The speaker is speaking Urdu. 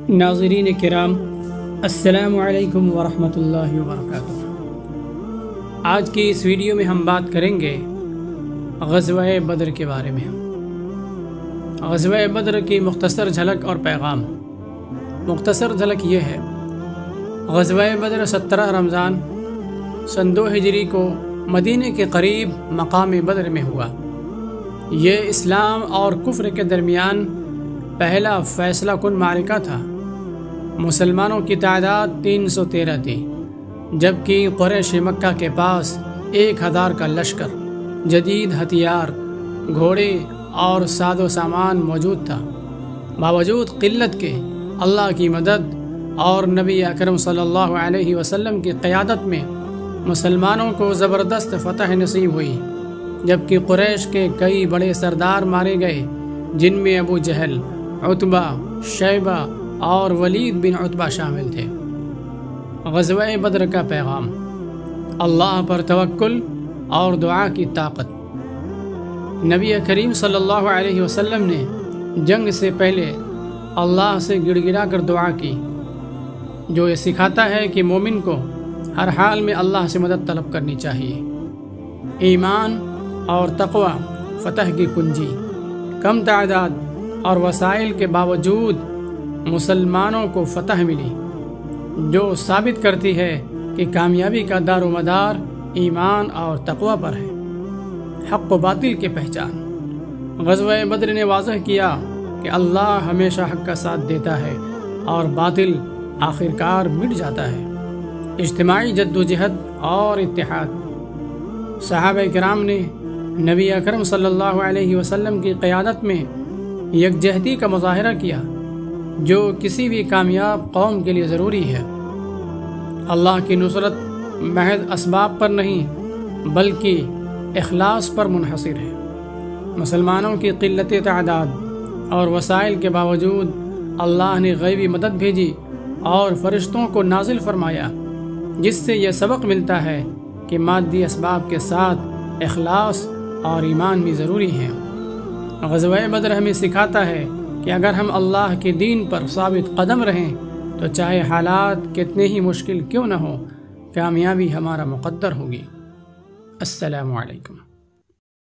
ناظرین کرام، السلام علیکم ورحمۃ اللہ وبرکاتہ۔ آج کی اس ویڈیو میں ہم بات کریں گے غزوہ بدر کے بارے میں۔ غزوہ بدر کی مختصر جھلک اور پیغام۔ مختصر جھلک یہ ہے، غزوہ بدر 17 رمضان سن 2 ہجری کو مدینہ کے قریب مقام بدر میں ہوا۔ یہ اسلام اور کفر کے درمیان پہلا فیصلہ کن معرکہ تھا۔ مسلمانوں کی تعداد 313 تھی، جبکہ قریش مکہ کے پاس 1000 کا لشکر، جدید ہتھیار، گھوڑے اور ساز و سامان موجود تھا۔ باوجود قلت کے اللہ کی مدد اور نبی اکرم صلی اللہ علیہ وسلم کی قیادت میں مسلمانوں کو زبردست فتح نصیب ہوئی، جبکہ قریش کے کئی بڑے سردار مارے گئے، جن میں ابو جہل، عتبہ، شیبہ اور ولید بن عتبہ شامل تھے۔ غزوہ بدر کا پیغام: اللہ پر توکل اور دعا کی طاقت۔ نبی کریم صلی اللہ علیہ وسلم نے جنگ سے پہلے اللہ سے گڑ گڑا کر دعا کی، جو یہ سکھاتا ہے کہ مومن کو ہر حال میں اللہ سے مدد طلب کرنی چاہیے۔ ایمان اور تقوی فتح کی کنجی۔ کم تعداد اور وسائل کے باوجود مسلمانوں کو فتح ملی، جو ثابت کرتی ہے کہ کامیابی کا دار و مدار ایمان اور تقوی پر ہے۔ حق و باطل کی پہچان۔ غزوہ بدر نے واضح کیا کہ اللہ ہمیشہ حق کا ساتھ دیتا ہے اور باطل آخرکار مٹ جاتا ہے۔ اجتماعی جدوجہد اور اتحاد۔ صحابہ کرام نے نبی اکرم صلی اللہ علیہ وسلم کی قیادت میں یکجہتی کا مظاہرہ کیا، جو کسی بھی کامیاب قوم کے لیے ضروری ہے۔ اللہ کی نصرت محض اسباب پر نہیں بلکہ اخلاص پر منحصر ہے۔ مسلمانوں کی قلت تعداد اور وسائل کے باوجود اللہ نے غیبی مدد بھیجی اور فرشتوں کو نازل فرمایا، جس سے یہ سبق ملتا ہے کہ مادی اسباب کے ساتھ اخلاص اور ایمان بھی ضروری ہیں۔ غزوہ بدر ہمیں سکھاتا ہے کہ اگر ہم اللہ کے دین پر ثابت قدم رہیں تو چاہے حالات کتنے ہی مشکل کیوں نہ ہوں، کامیابی ہمارا مقدر ہوگی۔ السلام علیکم۔